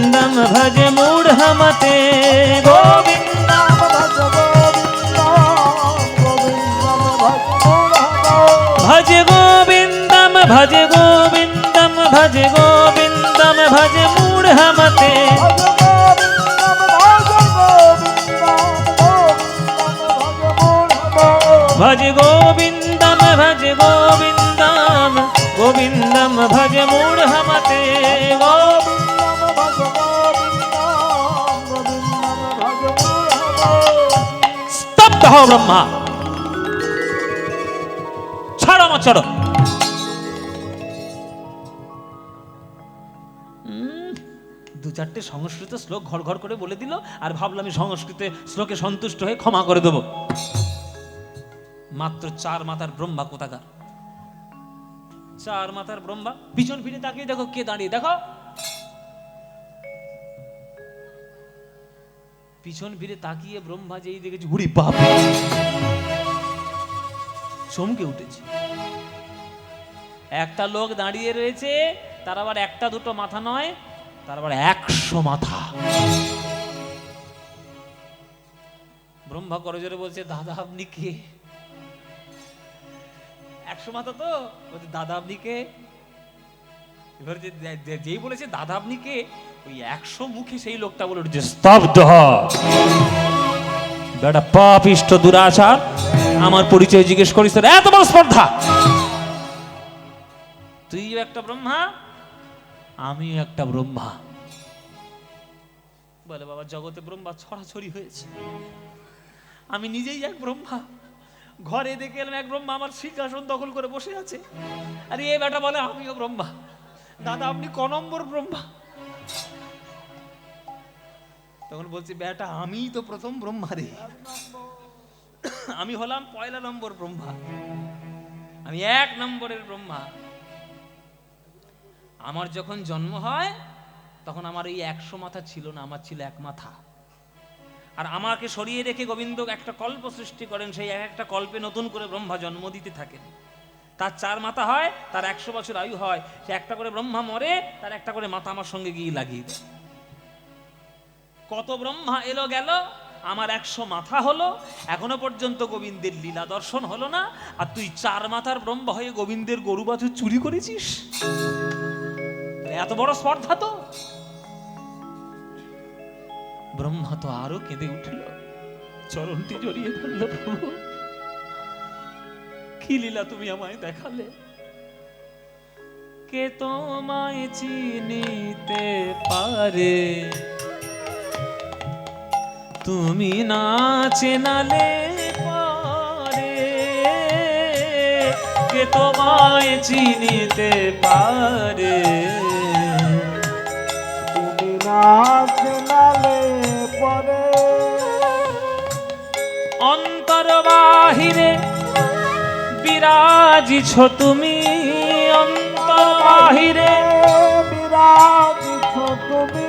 S1: ভজে গোবিন্দম ভজে গোবিন্দম ভজে মূঢ়মতে ভজে গোবিন্দম ভজে গোবিন্দম গোবিন্দম ভজে মূঢ়মতে স্তব্ধ হও ব্রহ্মা, ছাড়ো আমার ছাড়ো। দু চারটে সংস্কৃত শ্লোক ঘর ঘর করে বলে দিল, আর ভাবলাম আমি সংস্কৃত শ্লোকে সন্তুষ্ট হয়ে ক্ষমা করে দেব। মাত্র 4 মাথার ব্রহ্মা কোথাকার, 4 মাথার ব্রহ্মা। পিছন ফিরে তাকিয়ে দেখো কে দাঁড়িয়ে, দেখো পিছন ফিরে তাকিয়ে ব্রহ্মা যেই দেখেছি, ঘুরি বাপ, চমকে উঠেছে। একটা লোক দাঁড়িয়ে রয়েছে, তার আবার একটা দুটো মাথা নয়, তার আবার 100 মাথা। ব্রহ্মা করজোরে বলছে, দাদা আপনি কে? 100 মাথা তো বলছে, দাদা আপনি কে? এবার যেই বলেছে দাদা আপনি কে, ওই 100 মুখে সেই লোকটা বলে উঠছে, স্তব্ধ হ বেটা, পাপিষ্ঠ দুরাচার, আমার পরিচয় জিজ্ঞেস করিস তোর এত বড় স্পর্ধা? তুইও একটা ব্রহ্মা, আমিও একটা ব্রহ্মা। বলে বাবা, জগতে ব্রহ্মা ছড়াছড়ি হয়েছে, আমি নিজেই এক ব্রহ্মা। ঘরে দেখে এলাম এক ব্রহ্মা আমার সিংহাসন দখল করে বসে আছে, আর এই বেটা বলে আমিও ব্রহ্মা। দাদা আপনি ক নম্বর ব্রহ্মা? তখন বলছি, বেটা আমি তো প্রথম ব্রহ্মা রে, আমি হলাম 1 নম্বর ব্রহ্মা, আমি 1 নম্বরের ব্রহ্মা। আমার যখন জন্ম হয় তখন আমার এই 100 মাথা ছিল না, আমার ছিল 1 মাথা। আর আমাকে সরিয়ে রেখে গোবিন্দ একটা কল্প সৃষ্টি করেন, সেই একটা কল্পে নতুন করে ব্রহ্মা জন্ম দিতে থাকেন। তার 4 মাথা হয়, তার 100 বছর আয়ু হয়, সে একটা করে ব্রহ্মা মরে, তার একটা করে মাথা আমার সঙ্গে গিয়ে লাগিয়ে দেয়। কত ব্রহ্মা এলো গেল, আমার 100 মাথা হলো, এখনো পর্যন্ত গোবিন্দের লীলা দর্শন হলো না। আর তুই 4 মাথার ব্রহ্মা হয়ে গোবিন্দের গরু বাছুর চুরি করেছিস, এত বড় স্পর্ধা তো। ব্রহ্মা তো আরো কেঁদে উঠল, চরণটি জড়িয়ে ধরল, প্রভু কি লীলা তুমি আমায় দেখালে। কে তোমায় চিনিতে পারে, তুমি না চেনালে পারে। কে তোমায় চিনিতে পারে,
S2: তুমি না চেনালে পরে।
S1: অন্তর বাহিরে বিরাজিছ তুমি, অন্তর বাহিরে
S2: বিরাজিছ তুমি,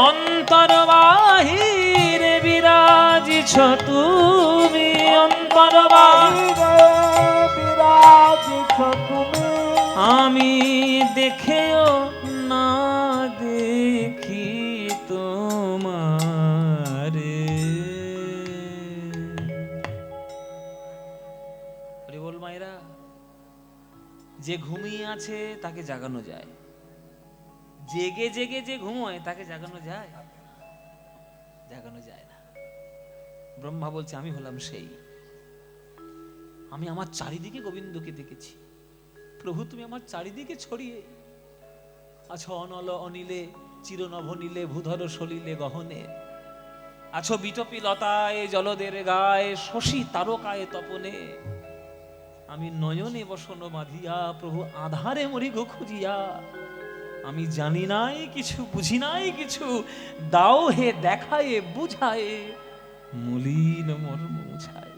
S1: অন্তর বাহিরে বিরাজিছ তুমি, অন্তর বাহিরে
S2: বিরাজিছ তুমি।
S1: আমি দেখেও না দেখি তোমারে। বল মায়েরা, যে ঘুমিয়ে আছে তাকে জাগানো যায়, জেগে জেগে যে ঘুমোয় তাকে জাগানো যায়? জাগানো যায় না। ব্রহ্মা বলছে, আমি হলাম সেই। আমি আমার চারিদিকে গোবিন্দকে দেখেছি। প্রভু তুমি আমার চারিদিকে ছড়িয়ে আছো, অনল অনিলে চিরনভ নীলে ভূধর সলিলে গহনে। আছো বিটপি লতায় জলদের গায়ে, শশী তারকায় তপনে। আমি নয়নে বসন বাঁধিয়া, প্রভু আধারে মরি গো খুঁজিয়া। আমি জানি নাই কিছু, বুঝি নাই কিছু, দাও হে দেখায়ে বুঝায়ে, মলিন মর্ম মুছায়।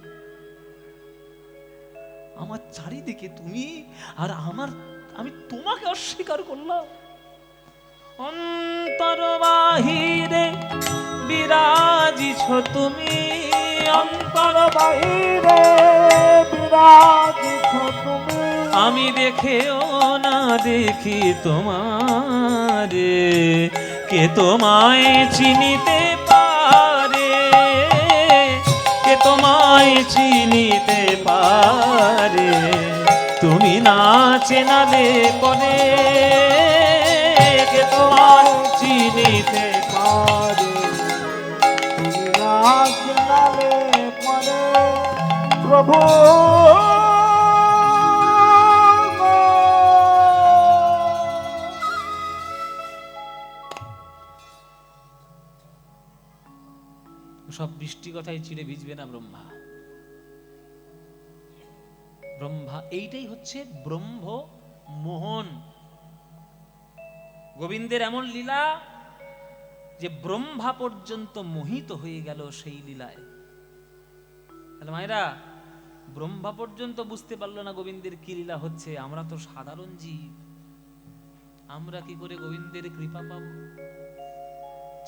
S1: আমার চারিদিকে তুমি, আর আমি তোমাকে অস্বীকার করলাম। অন্তর বাহিরে বিরাজিছ তুমি, অন্তর
S2: বাহিরে বিরাজিছ তুমি।
S1: আমি দেখেও না দেখি তোমারে। কে তোমায় চিনিতে পারে, কে তোমায় চিনিতে পারে, তুমি না চেনালে পরে কে তোমার চিনিতে
S2: পারে তুমি না চেনালে পরে প্রভু
S1: সব বৃষ্টি কথায় চিড়ে ভিজবে না ব্রহ্মা। ব্রহ্মা এইটাই হচ্ছে ব্রহ্ম মোহন। গোবিন্দের এমন লীলা যে ব্রহ্মা পর্যন্ত মোহিত হয়ে গেল সেই লীলায়। তাহলে মায়েরা, ব্রহ্মা পর্যন্ত বুঝতে পারলো না গোবিন্দের কি লীলা হচ্ছে, আমরা তো সাধারণ জীব, আমরা কি করে গোবিন্দের কৃপা পাব?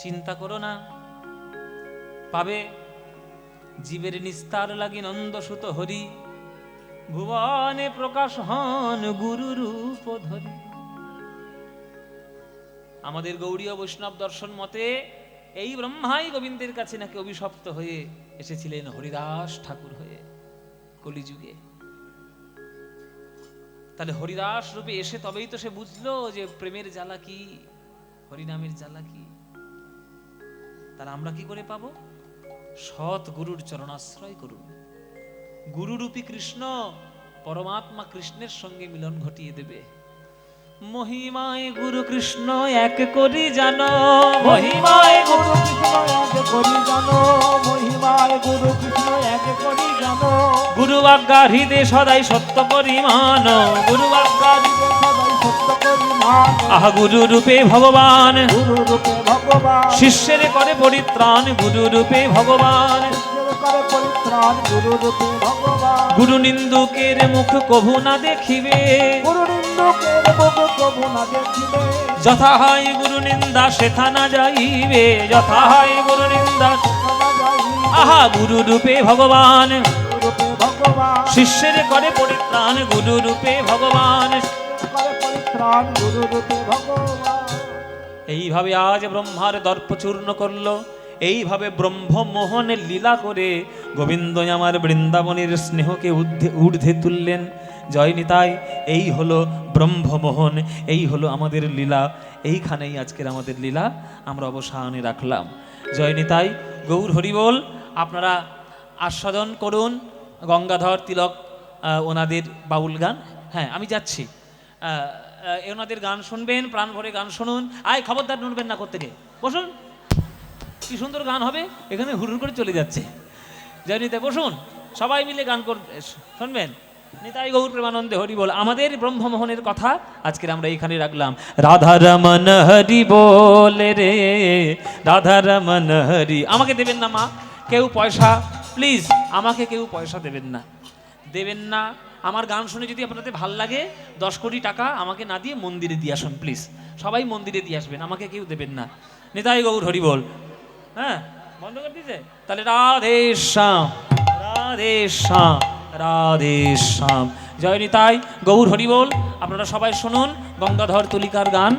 S1: চিন্তা করো না, পাবে। জীবের নিস্তার লাগি নন্দ সুত হরি, ভুবনে প্রকাশ হন গুরু রূপ ধরি। আমাদের গৌড়ীয় বৈষ্ণব দর্শন মতে এই ব্রহ্মাই গোবিন্দের কাছে নাকি অভিশপ্ত হয়ে এসেছিলেন হরিদাস ঠাকুর হয়ে কলিযুগে। তাহলে হরিদাস রূপে এসে তবেই তো সে বুঝলো যে প্রেমের জ্বালা কি, হরিনামের জ্বালা কি। তাহলে আমরা কি করে পাবো? সৎ গুরুর চরণাশ্রয় করুন। গুরুরূপী কৃষ্ণ পরমাত্মা কৃষ্ণের সঙ্গে মিলন ঘটিয়ে দেবে। মহিমায় গুরু কৃষ্ণ এক করি জানো, মহিমায় গুরু
S2: কৃষ্ণ এক করি জানো, মহিমায় গুরু কৃষ্ণ এক করি জানো।
S1: গুরু আজ্ঞা হৃদে সদাই সত্য পরিমাণ, গুরু আজ্ঞা হৃদে
S2: সদাই সত্য পরিমাণ।
S1: আহা গুরু রূপে ভগবান,
S2: গুরু রূপে ভগবান।
S1: শিষ্যের করে পরিত্রাণ গুরু রূপে ভগবান।
S2: শিষ্যের করে পরিত্রাণ গুরু রূপে ভগবান।
S1: গুরু নিন্দুকের মুখ কভু না দেখিবে,
S2: গুরু নিন্দুকের মুখ কভু না দেখিবে।
S1: যথা হয় গুরু নিন্দা সেথা না যাইবে, যথা হয় গুরু নিন্দা।
S2: ক্ষমা যাইবে।
S1: আহা গুরু রূপে ভগবান,
S2: গুরু রূপে ভগবান।
S1: শিষ্যের করে পরিত্রাণ গুরু রূপে ভগবান।
S2: শিষ্যের করে পরিত্রাণ গুরু রূপে ভগবান।
S1: এইভাবে আজ ব্রহ্মার দর্প চূর্ণ করলো, এইভাবে ব্রহ্মমোহনের লীলা করে গোবিন্দ আমার বৃন্দাবনের স্নেহকে ঊর্ধ্বে তুললেন। জয় নিতাই। এই হলো ব্রহ্মমোহন, এই হলো আমাদের লীলা। এইখানেই আজকের আমাদের লীলা আমরা অবসানে রাখলাম। জয় নিতাই। গৌর হরিবোল। আপনারা আস্বাদন করুন গঙ্গাধর তিলক ওনাদের বাউল গান। হ্যাঁ, আমি যাচ্ছি। ওনাদের গান শুনবেন, প্রাণ ভরে গান শুনুন। আয়, খবরদার নড়বেন না কোত্থেকে, বসুন। কি সুন্দর গান হবে, এখানে হুড় করে চলে যাচ্ছে। জয় নিতাই, বসুন। সবাই মিলে গান শুনবেন। নিতাই গৌর প্রেমানন্দে হরি বল। আমাদের ব্রহ্মমোহনের কথা আজকের আমরা এখানে রাখলাম। রাধা রমন হরি বলে রে, রাধা রমন হরি। আমাকে দেবেন না মা কেউ পয়সা, প্লিজ আমাকে কেউ পয়সা দেবেন না, দেবেন না। আমার গান শুনে যদি আপনাদের ভাল লাগে 10 কোটি টাকা আমাকে না দিয়ে মন্দিরে দিয়ে আসুন প্লিজ। সবাই মন্দিরে দিয়ে আসবেন, আমাকে কেউ দেবেন না। নিতাই গৌর হরি বল। হ্যাঁ, বন্ধ করে দিয়েছে তাহলে। রাধে শ্যাম, রাধে শ্যাম, রাধে শ্যাম। জয় নিতাই গৌর হরি বল। আপনারা সবাই শুনুন গঙ্গাধর তুলিকার গান,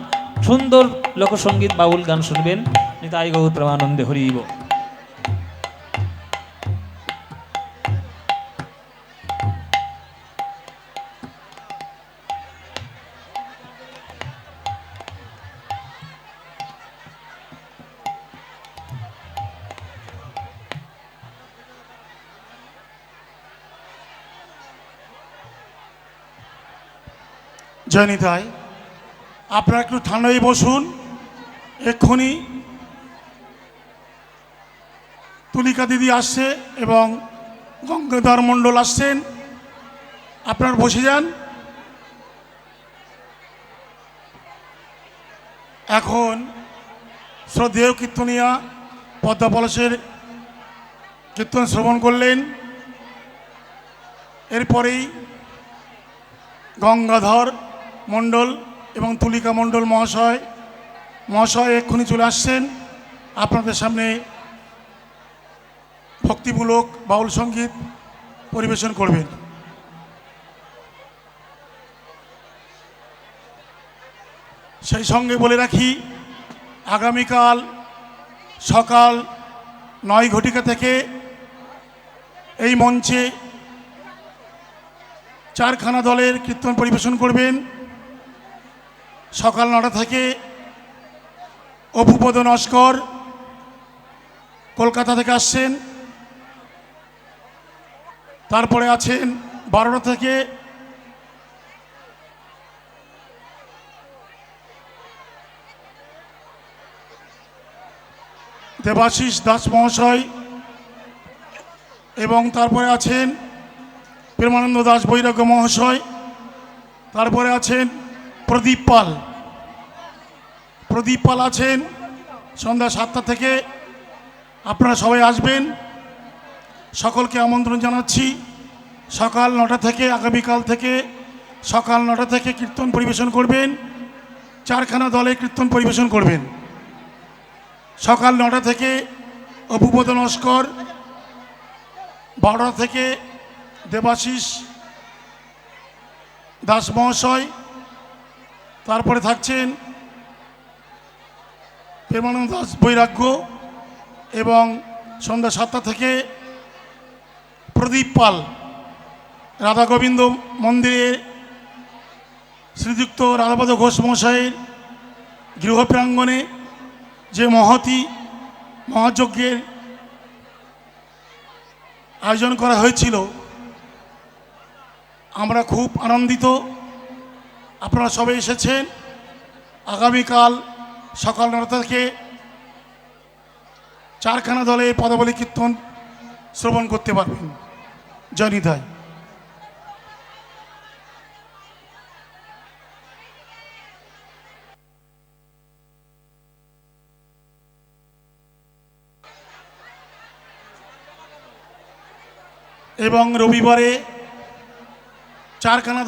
S1: সুন্দর লোকসঙ্গীত বাউল গান শুনবেন। নিতাই গৌর প্রেমানন্দে হরি বল।
S5: জয় নিতাই। আপনারা একটু ঠান্ডায় বসুন। এক্ষুনি তুলিকা দিদি আসছে এবং গঙ্গাধর মণ্ডল আসছেন, আপনারা বসে যান। এখন শ্রদ্ধেয় কীর্তনিয়া পদ্মা পলাশের কীর্তন শ্রবণ করলেন। এরপরেই গঙ্গাধর মণ্ডল এবং তুলিকা মণ্ডল মহাশয় এক্ষুনি চলে আসছেন আপনাদের সামনে ভক্তিমূলক বাউল সঙ্গীত পরিবেশন করবেন। সেই সঙ্গে বলে রাখি, আগামীকাল সকাল 9 ঘটিকা থেকে এই মঞ্চে চারখানা দলের কীর্তন পরিবেশন করবেন সকাল 9টা থেকে। অপুপদ নস্কর কলকাতা থেকে আসছেন। তারপরে আছেন 12টা থেকে দেবাশিস দাস মহাশয়, এবং তারপরে আছেন প্রেমানন্দ দাস বৈরাগ্য মহাশয়। তারপরে আছেন প্রদীপ পাল। প্রদীপ পাল আছেন সন্ধ্যা 7টা থেকে। আপনারা সবাই আসবেন, সকলকে আমন্ত্রণ জানাচ্ছি। সকাল 9টা থেকে, আগামীকাল থেকে সকাল 9টা থেকে কীর্তন পরিবেশন করবেন। চারখানা দলে কীর্তন পরিবেশন করবেন। সকাল 9টা থেকে অপুপদ নস্কর, 12টা থেকে দেবাশিস দাস মহাশয়, তারপরে থাকছেন প্রেমানন্দ দাস বৈরাগ্য, এবং সন্ধ্যা 7টা থেকে প্রদীপ পাল। রাধা গোবিন্দ মন্দিরে শ্রীযুক্ত রাধাপদ ঘোষ মহাশয়ের গৃহ প্রাঙ্গণে যে মহতি মহাযজ্ঞের আয়োজন করা হয়েছিল, আমরা খুব আনন্দিত আপনারা সবাই এসেছেন। আগামীকাল সকাল 9টা থেকে চারখানা দলে পদাবলী কীর্তন শ্রবণ করতে পারবেন। জয় নিতাই। এবং রবিবারে চারখানা